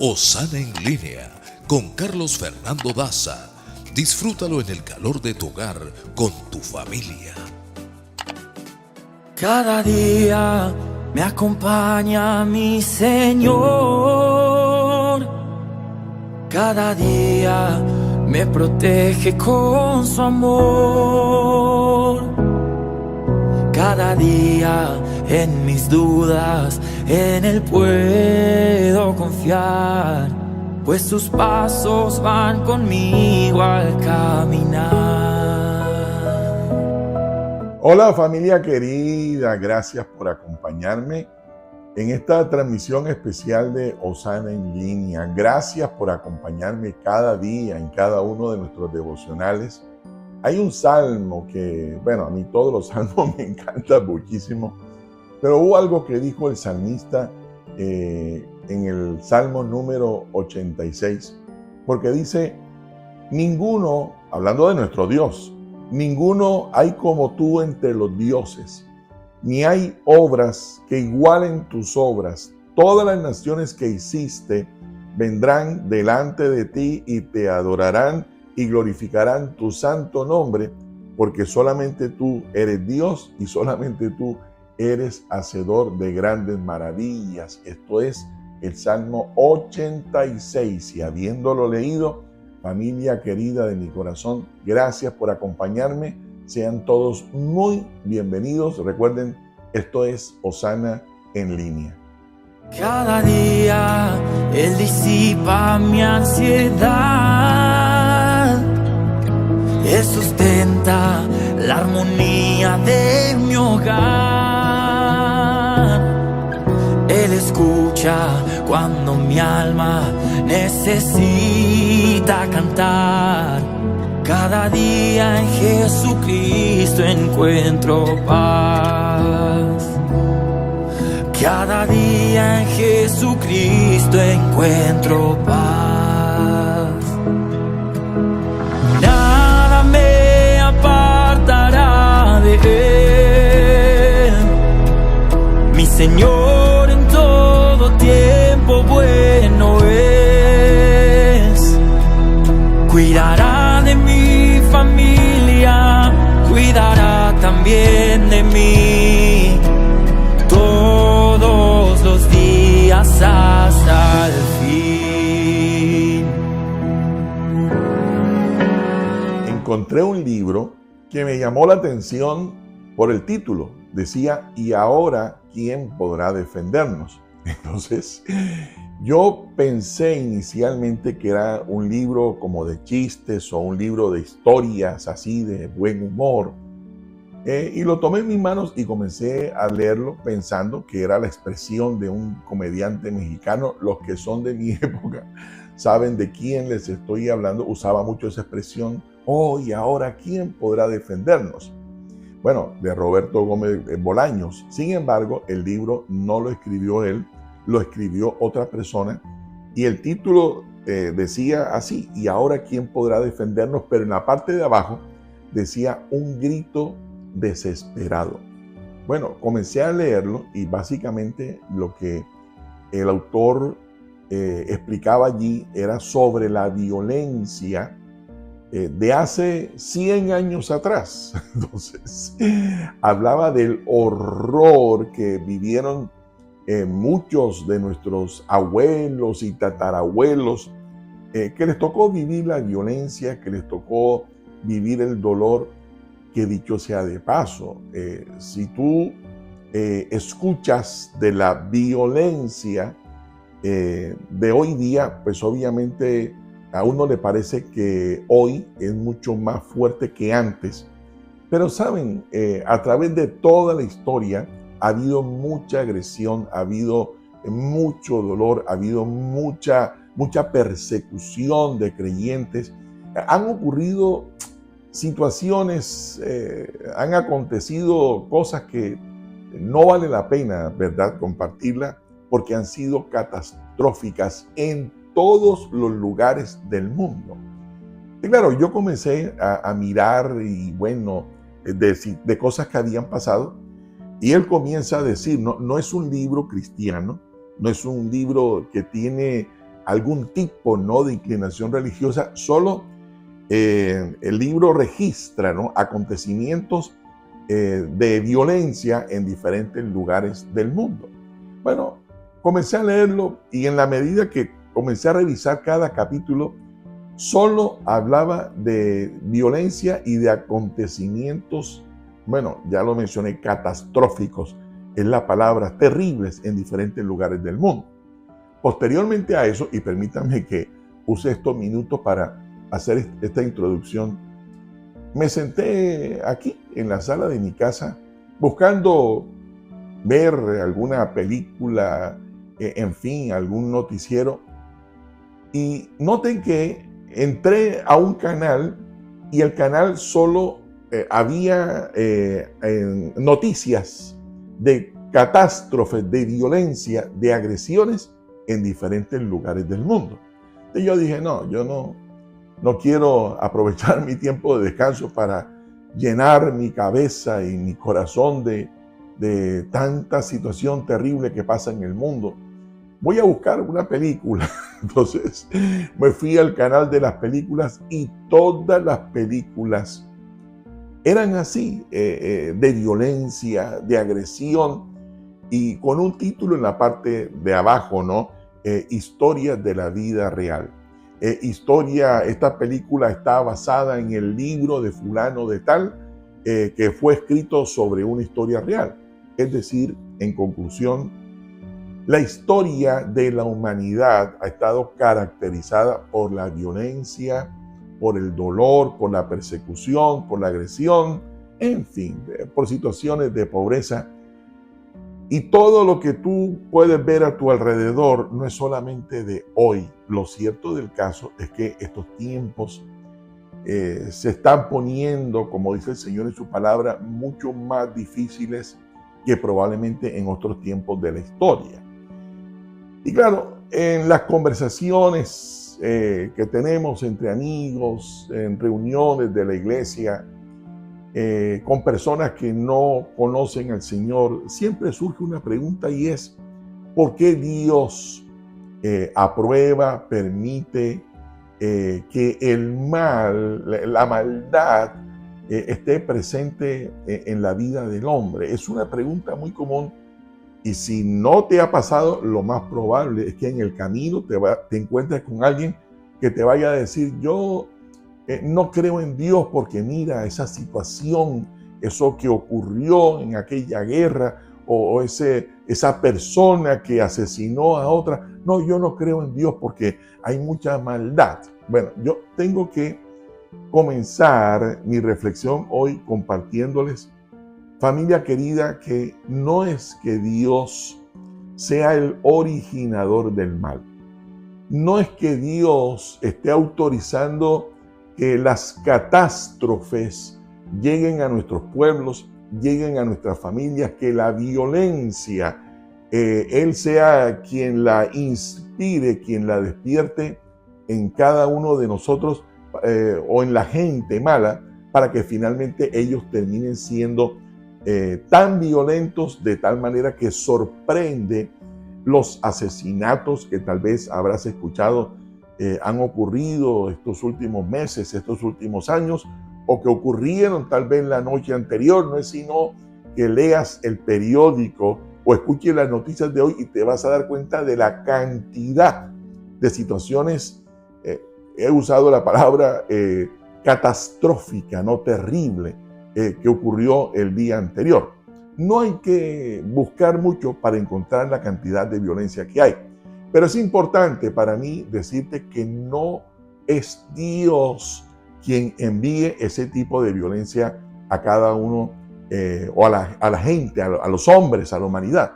Osana en línea con Carlos Fernando Daza. Disfrútalo en el calor de tu hogar con tu familia. Cada día me acompaña mi Señor. Cada día me protege con su amor. Cada día en mis dudas en Él puedo confiar, pues sus pasos van conmigo al caminar. Hola familia querida, gracias por acompañarme en esta transmisión especial de Osana en línea. Gracias por acompañarme cada día en cada uno de nuestros devocionales. Hay un salmo que, a mí todos los salmos me encantan muchísimo, pero hubo algo que dijo el salmista en el Salmo número 86, porque dice: ninguno, hablando de nuestro Dios, ninguno hay como tú entre los dioses, ni hay obras que igualen tus obras. Todas las naciones que hiciste vendrán delante de ti y te adorarán y glorificarán tu santo nombre, porque solamente tú eres Dios y solamente tú eres hacedor de grandes maravillas. Esto es el Salmo 86, y habiéndolo leído, familia querida de mi corazón, gracias por acompañarme. Sean todos muy bienvenidos. Recuerden, esto es Osana en línea. Cada día Él disipa mi ansiedad. Él sustenta la armonía de mi hogar. Él escucha cuando mi alma necesita cantar. Cada día en Jesucristo encuentro paz. Cada día en Jesucristo encuentro paz. Nada me apartará de Él. Mi Señor en todo tiempo bueno es. Cuidará de mi familia, cuidará también de mí, todos los días hasta el fin. Encontré un libro que me llamó la atención por el título. Decía: ¿y ahora quién podrá defendernos? Entonces, yo pensé inicialmente que era un libro como de chistes o un libro de historias así de buen humor. Y lo tomé en mis manos y comencé a leerlo pensando que era la expresión de un comediante mexicano. Los que son de mi época saben de quién les estoy hablando. Usaba mucho esa expresión: oh, ¿y ahora quién podrá defendernos? Bueno, de Roberto Gómez Bolaños. Sin embargo, el libro no lo escribió él, lo escribió otra persona, y el título decía así: ¿y ahora quién podrá defendernos? Pero en la parte de abajo decía: un grito desesperado. Bueno, comencé a leerlo y básicamente lo que el autor explicaba allí era sobre la violencia de hace 100 años atrás. Entonces, hablaba del horror que vivieron muchos de nuestros abuelos y tatarabuelos, que les tocó vivir la violencia, que les tocó vivir el dolor, que dicho sea de paso, si tú escuchas de la violencia de hoy día, pues obviamente a uno le parece que hoy es mucho más fuerte que antes. Pero saben, a través de toda la historia ha habido mucha agresión, ha habido mucho dolor, ha habido mucha persecución de creyentes. Han ocurrido situaciones, han acontecido cosas que no vale la pena, ¿verdad?, compartirla, porque han sido catastróficas en todos los lugares del mundo. Y claro, yo comencé a mirar y de cosas que habían pasado, y él comienza a decir, no es un libro cristiano, no es un libro que tiene algún tipo, ¿no?, de inclinación religiosa, solo el libro registra, ¿no?, acontecimientos de violencia en diferentes lugares del mundo. Bueno, comencé a leerlo y en la medida que comencé a revisar cada capítulo, solo hablaba de violencia y de acontecimientos, bueno, ya lo mencioné, catastróficos, es la palabra, terribles en diferentes lugares del mundo. Posteriormente a eso, y permítanme que use estos minutos para hacer esta introducción, me senté aquí en la sala de mi casa buscando ver alguna película, en fin, algún noticiero, y noten que entré a un canal y el canal solo había noticias de catástrofes, de violencia, de agresiones en diferentes lugares del mundo. Y yo dije, no, yo no quiero aprovechar mi tiempo de descanso para llenar mi cabeza y mi corazón de tanta situación terrible que pasa en el mundo. Voy a buscar una película. Entonces me fui al canal de las películas y todas las películas eran así, de violencia, de agresión, y con un título en la parte de abajo, ¿no? Historias de la vida real. Esta película está basada en el libro de fulano de tal, que fue escrito sobre una historia real. Es decir, en conclusión, la historia de la humanidad ha estado caracterizada por la violencia, por el dolor, por la persecución, por la agresión, en fin, por situaciones de pobreza. Y todo lo que tú puedes ver a tu alrededor no es solamente de hoy. Lo cierto del caso es que estos tiempos se están poniendo, como dice el Señor en su palabra, mucho más difíciles que probablemente en otros tiempos de la historia. Y claro, en las conversaciones que tenemos entre amigos, en reuniones de la iglesia, con personas que no conocen al Señor, siempre surge una pregunta y es, ¿por qué Dios aprueba, permite que el mal, la maldad, esté presente en la vida del hombre? Es una pregunta muy común. Y si no te ha pasado, lo más probable es que en el camino te encuentres con alguien que te vaya a decir, yo no creo en Dios porque mira esa situación, eso que ocurrió en aquella guerra, o esa persona que asesinó a otra. No, yo no creo en Dios porque hay mucha maldad. Bueno, yo tengo que comenzar mi reflexión hoy compartiéndoles, familia querida, que no es que Dios sea el originador del mal. No es que Dios esté autorizando que las catástrofes lleguen a nuestros pueblos, lleguen a nuestras familias, que la violencia, Él sea quien la inspire, quien la despierte en cada uno de nosotros o en la gente mala, para que finalmente ellos terminen siendo tan violentos de tal manera que sorprende los asesinatos que tal vez habrás escuchado han ocurrido estos últimos meses, estos últimos años, o que ocurrieron tal vez la noche anterior. No es sino que leas el periódico o escuches las noticias de hoy y te vas a dar cuenta de la cantidad de situaciones, he usado la palabra catastrófica, no terrible, que ocurrió el día anterior. No hay que buscar mucho para encontrar la cantidad de violencia que hay. Pero es importante para mí decirte que no es Dios quien envíe ese tipo de violencia a cada uno o a la gente, a los hombres, a la humanidad.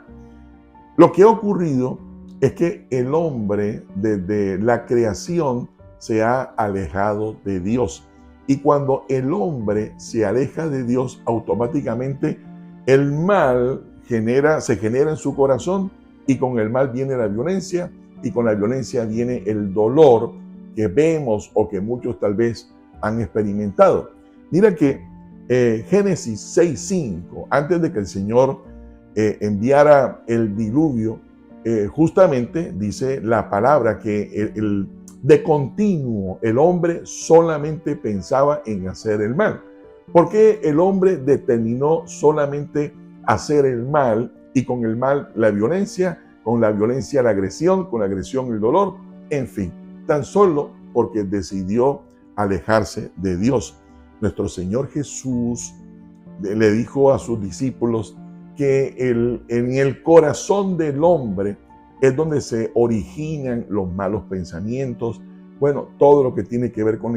Lo que ha ocurrido es que el hombre desde la creación se ha alejado de Dios. Y cuando el hombre se aleja de Dios, automáticamente el mal se genera en su corazón, y con el mal viene la violencia, y con la violencia viene el dolor que vemos o que muchos tal vez han experimentado. Mira que Génesis 6:5, antes de que el Señor enviara el diluvio, justamente dice la palabra que de continuo el hombre solamente pensaba en hacer el mal. ¿Por qué el hombre determinó solamente hacer el mal y con el mal la violencia, con la violencia la agresión, con la agresión el dolor? En fin, tan solo porque decidió alejarse de Dios. Nuestro Señor Jesús le dijo a sus discípulos que en el corazón del hombre es donde se originan los malos pensamientos, bueno, todo lo que tiene que ver con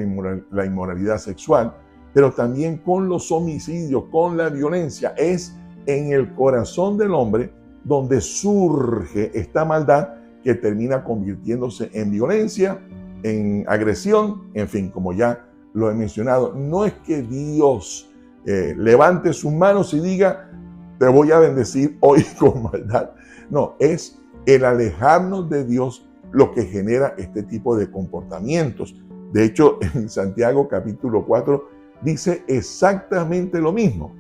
la inmoralidad sexual, pero también con los homicidios, con la violencia. Es en el corazón del hombre donde surge esta maldad que termina convirtiéndose en violencia, en agresión, en fin, como ya lo he mencionado. No es que Dios levante sus manos y diga, te voy a bendecir hoy con maldad. No, es el alejarnos de Dios lo que genera este tipo de comportamientos. De hecho, en Santiago capítulo 4 dice exactamente lo mismo.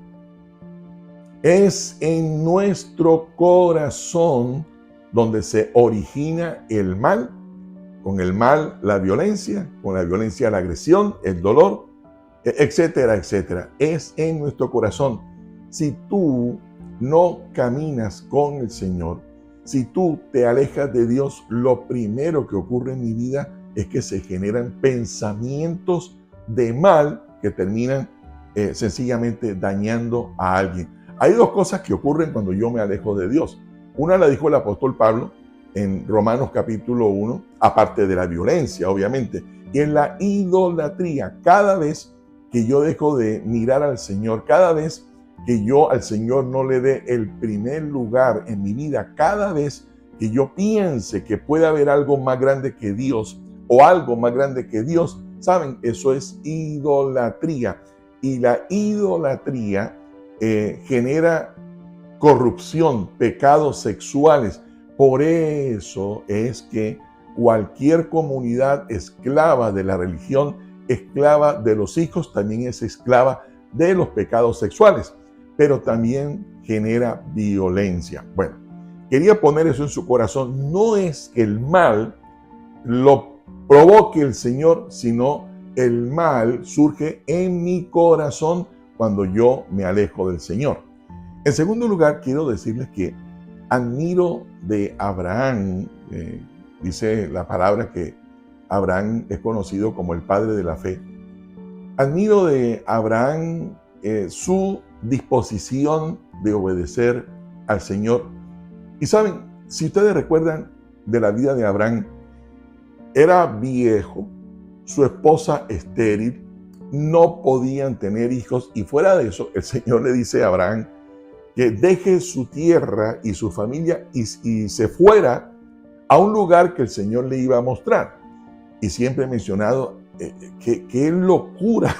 Es en nuestro corazón donde se origina el mal, con el mal la violencia, con la violencia la agresión, el dolor, etcétera, etcétera. Es en nuestro corazón. Si tú no caminas con el Señor, si tú te alejas de Dios, lo primero que ocurre en mi vida es que se generan pensamientos de mal que terminan sencillamente dañando a alguien. Hay dos cosas que ocurren cuando yo me alejo de Dios. Una la dijo el apóstol Pablo en Romanos capítulo 1, aparte de la violencia, obviamente, y en la idolatría. Cada vez que yo dejo de mirar al Señor, cada vez que yo al Señor no le dé el primer lugar en mi vida, cada vez que yo piense que puede haber algo más grande que Dios o algo más grande que Dios, ¿saben? Eso es idolatría. Y la idolatría genera corrupción, pecados sexuales. Por eso es que cualquier comunidad esclava de la religión, esclava de los hijos, también es esclava de los pecados sexuales, pero también genera violencia. Bueno, quería poner eso en su corazón. No es que el mal lo provoque el Señor, sino el mal surge en mi corazón cuando yo me alejo del Señor. En segundo lugar, quiero decirles que admiro de Abraham, dice la palabra que Abraham es conocido como el padre de la fe. Admiro de Abraham su disposición de obedecer al Señor. Y saben, si ustedes recuerdan de la vida de Abraham, era viejo, su esposa estéril, no podían tener hijos, y fuera de eso, el Señor le dice a Abraham que deje su tierra y su familia y se fuera a un lugar que el Señor le iba a mostrar. Y siempre he mencionado que locura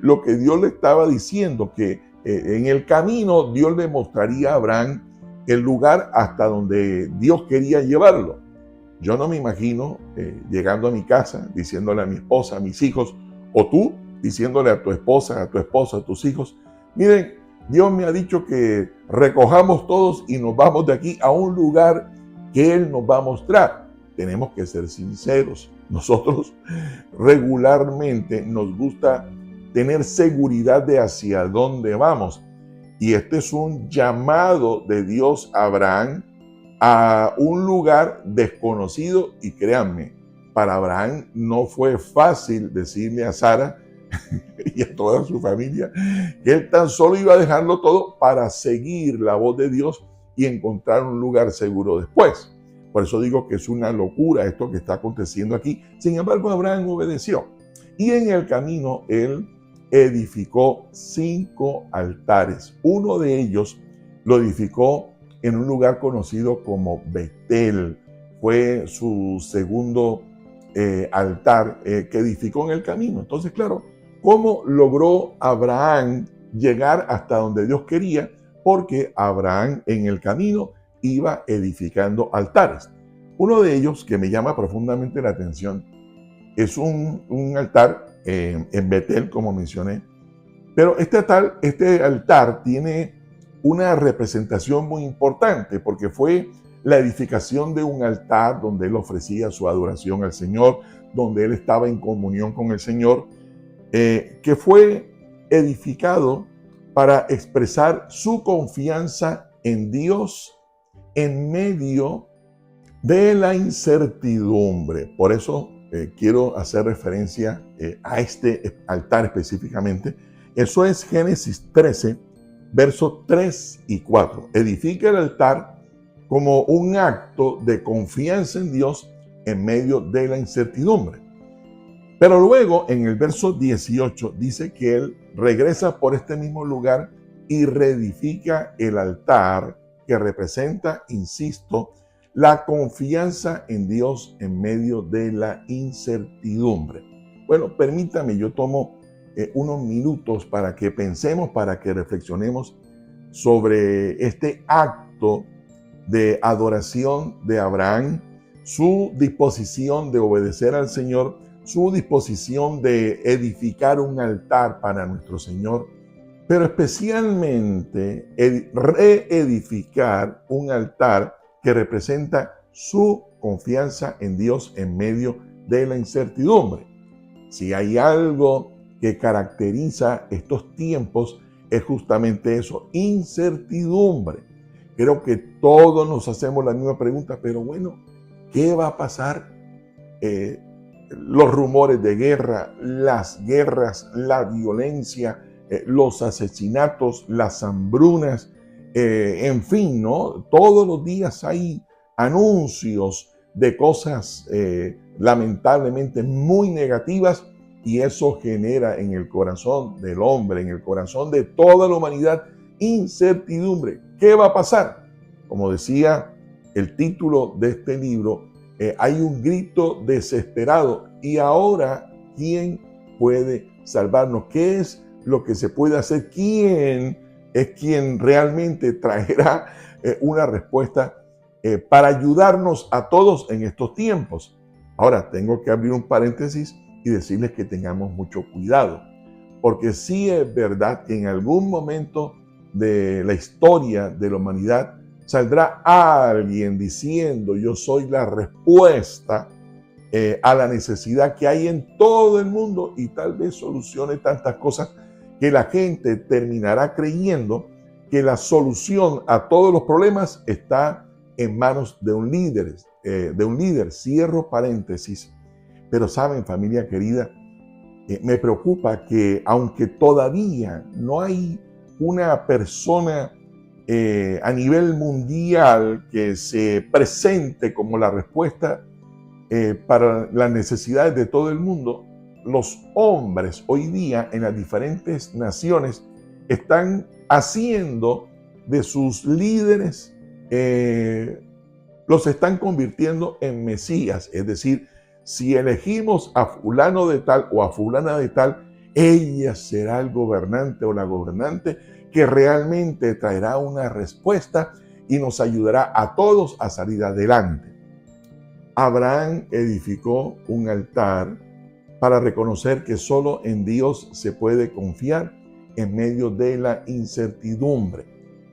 lo que Dios le estaba diciendo, que en el camino Dios le mostraría a Abraham el lugar hasta donde Dios quería llevarlo. Yo no me imagino llegando a mi casa, diciéndole a mi esposa, a mis hijos, o tú diciéndole a tu esposa, a tus hijos, miren, Dios me ha dicho que recojamos todos y nos vamos de aquí a un lugar que Él nos va a mostrar. Tenemos que ser sinceros. Nosotros regularmente nos gusta tener seguridad de hacia dónde vamos. Y este es un llamado de Dios a Abraham a un lugar desconocido. Y créanme, para Abraham no fue fácil decirle a Sara y a toda su familia que él tan solo iba a dejarlo todo para seguir la voz de Dios y encontrar un lugar seguro después. Por eso digo que es una locura esto que está aconteciendo aquí. Sin embargo, Abraham obedeció. Y en el camino él edificó 5 altares. Uno de ellos lo edificó en un lugar conocido como Betel. Fue su segundo altar que edificó en el camino. Entonces, claro, ¿cómo logró Abraham llegar hasta donde Dios quería? Porque Abraham en el camino iba edificando altares. Uno de ellos que me llama profundamente la atención es un altar en Betel, como mencioné. Pero este altar tiene una representación muy importante porque fue la edificación de un altar donde él ofrecía su adoración al Señor, donde él estaba en comunión con el Señor, que fue edificado para expresar su confianza en Dios en medio de la incertidumbre. Por eso quiero hacer referencia a este altar específicamente. Eso es Génesis 13, versos 3 y 4. Edifica el altar como un acto de confianza en Dios en medio de la incertidumbre. Pero luego en el verso 18 dice que él regresa por este mismo lugar y reedifica el altar que representa, insisto, la confianza en Dios en medio de la incertidumbre. Bueno, permítame, yo tomo unos minutos para que pensemos, para que reflexionemos sobre este acto de adoración de Abraham, su disposición de obedecer al Señor, su disposición de edificar un altar para nuestro Señor, pero especialmente reedificar un altar que representa su confianza en Dios en medio de la incertidumbre. Si hay algo que caracteriza estos tiempos, es justamente eso, incertidumbre. Creo que todos nos hacemos la misma pregunta, pero bueno, ¿qué va a pasar? Los rumores de guerra, las guerras, la violencia, los asesinatos, las hambrunas, en fin, ¿no? Todos los días hay anuncios de cosas lamentablemente muy negativas y eso genera en el corazón del hombre, en el corazón de toda la humanidad, incertidumbre. ¿Qué va a pasar? Como decía el título de este libro, hay un grito desesperado. Y ahora, ¿quién puede salvarnos? ¿Qué es lo que se puede hacer? ¿Quién es quien realmente traerá una respuesta para ayudarnos a todos en estos tiempos? Ahora, tengo que abrir un paréntesis y decirles que tengamos mucho cuidado, porque sí es verdad que en algún momento de la historia de la humanidad saldrá alguien diciendo: yo soy la respuesta a la necesidad que hay en todo el mundo, y tal vez solucione tantas cosas que la gente terminará creyendo que la solución a todos los problemas está en manos de un líder. Cierro paréntesis. Pero saben, familia querida, me preocupa que aunque todavía no hay una persona a nivel mundial que se presente como la respuesta para las necesidades de todo el mundo, los hombres hoy día en las diferentes naciones están haciendo de sus líderes, los están convirtiendo en mesías. Es decir, si elegimos a fulano de tal o a fulana de tal, ella será el gobernante o la gobernante que realmente traerá una respuesta y nos ayudará a todos a salir adelante. Abraham edificó un altar para reconocer que solo en Dios se puede confiar en medio de la incertidumbre.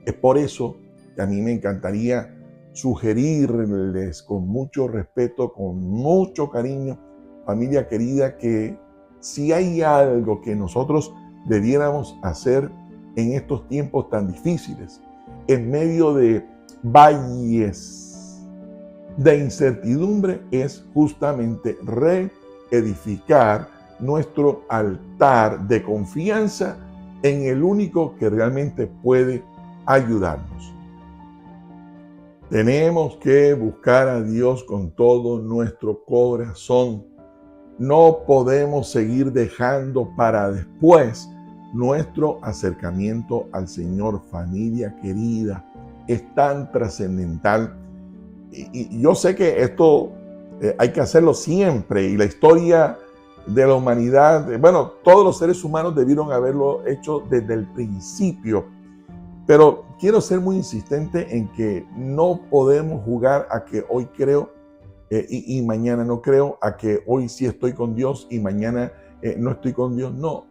Es por eso que a mí me encantaría sugerirles con mucho respeto, con mucho cariño, familia querida, que si hay algo que nosotros debiéramos hacer en estos tiempos tan difíciles, en medio de valles de incertidumbre, es justamente reedificar nuestro altar de confianza en el único que realmente puede ayudarnos. Tenemos que buscar a Dios con todo nuestro corazón. No podemos seguir dejando para después nuestro acercamiento al Señor. Familia querida, es tan trascendental. Y yo sé que esto hay que hacerlo siempre, y la historia de la humanidad, bueno, todos los seres humanos debieron haberlo hecho desde el principio. Pero quiero ser muy insistente en que no podemos jugar a que hoy creo y mañana no creo, a que hoy sí estoy con Dios y mañana no estoy con Dios. No,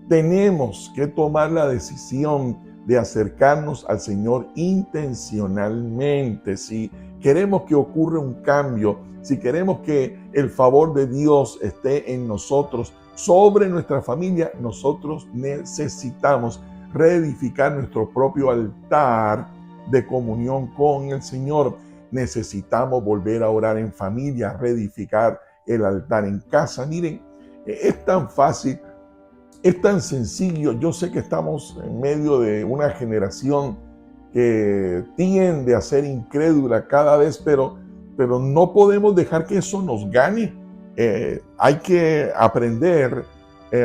tenemos que tomar la decisión de acercarnos al Señor intencionalmente. Si queremos que ocurra un cambio, si queremos que el favor de Dios esté en nosotros, sobre nuestra familia, nosotros necesitamos reedificar nuestro propio altar de comunión con el Señor. Necesitamos volver a orar en familia, reedificar el altar en casa. Miren, es tan fácil, es tan sencillo. Yo sé que estamos en medio de una generación que tiende a ser incrédula cada vez, pero no podemos dejar que eso nos gane. Hay que aprender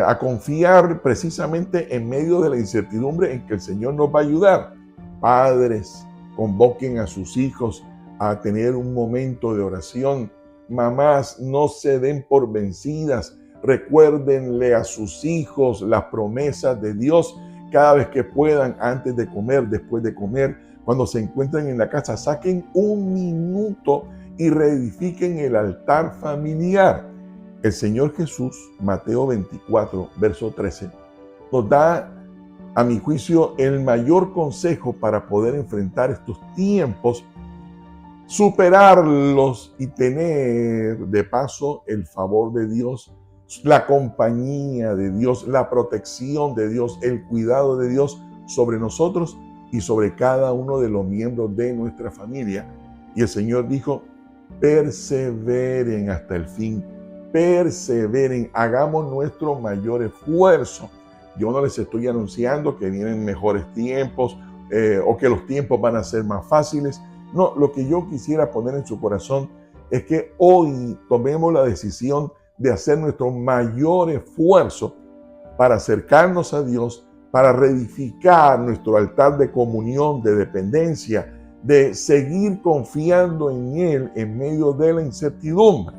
a confiar precisamente en medio de la incertidumbre en que el Señor nos va a ayudar. Padres, convoquen a sus hijos a tener un momento de oración. Mamás, no se den por vencidas. Recuérdenle a sus hijos las promesas de Dios cada vez que puedan, antes de comer, después de comer, cuando se encuentren en la casa. Saquen un minuto y reedifiquen el altar familiar. El Señor Jesús, Mateo 24, verso 13, nos da, a mi juicio, el mayor consejo para poder enfrentar estos tiempos, superarlos y tener de paso el favor de Dios, la compañía de Dios, la protección de Dios, el cuidado de Dios sobre nosotros y sobre cada uno de los miembros de nuestra familia. Y el Señor dijo: perseveren hasta el fin, perseveren, hagamos nuestro mayor esfuerzo. Yo no les estoy anunciando que vienen mejores tiempos o que los tiempos van a ser más fáciles. No, lo que yo quisiera poner en su corazón es que hoy tomemos la decisión de hacer nuestro mayor esfuerzo para acercarnos a Dios, para reedificar nuestro altar de comunión, de dependencia, de seguir confiando en Él en medio de la incertidumbre.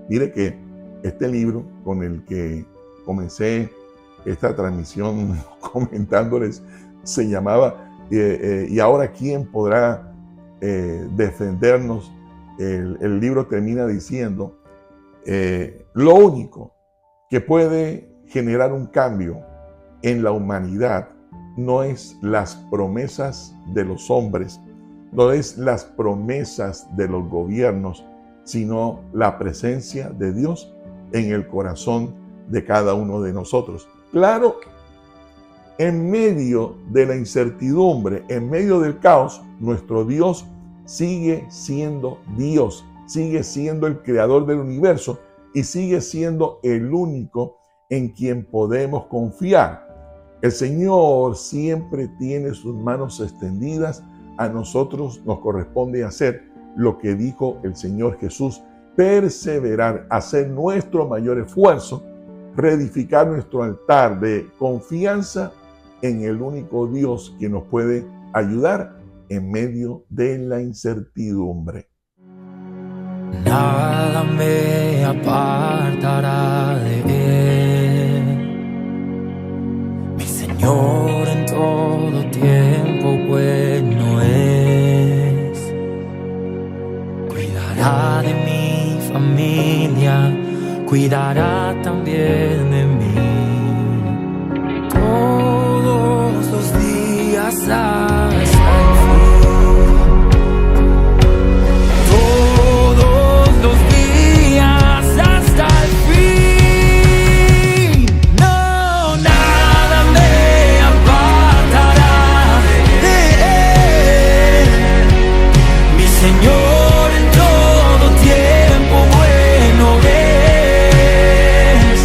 Mire que este libro con el que comencé esta transmisión comentándoles se llamaba ¿Y ahora quién podrá defendernos? El libro termina diciendo: lo único que puede generar un cambio en la humanidad no es las promesas de los hombres, no es las promesas de los gobiernos, sino la presencia de Dios en el corazón de cada uno de nosotros. Claro, en medio de la incertidumbre, en medio del caos, nuestro Dios sigue siendo Dios, sigue siendo el creador del universo y sigue siendo el único en quien podemos confiar. El Señor siempre tiene sus manos extendidas. A nosotros nos corresponde hacer lo que dijo el Señor Jesús: perseverar, hacer nuestro mayor esfuerzo, reedificar nuestro altar de confianza en el único Dios que nos puede ayudar en medio de la incertidumbre. Nada me apartará de Él, mi Señor en todo tiempo bueno es. Cuidará de mi familia, cuidará también de mí, todos los días hasta el fin. Todos los días hasta el fin. No, nada me apartará de Él, mi Señor en todo tiempo bueno es.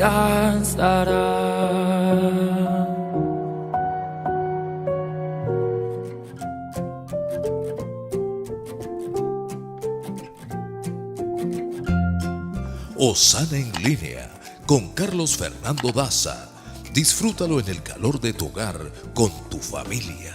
descansará. Osana en línea con Carlos Fernando Daza. Disfrútalo en el calor de tu hogar con tu familia.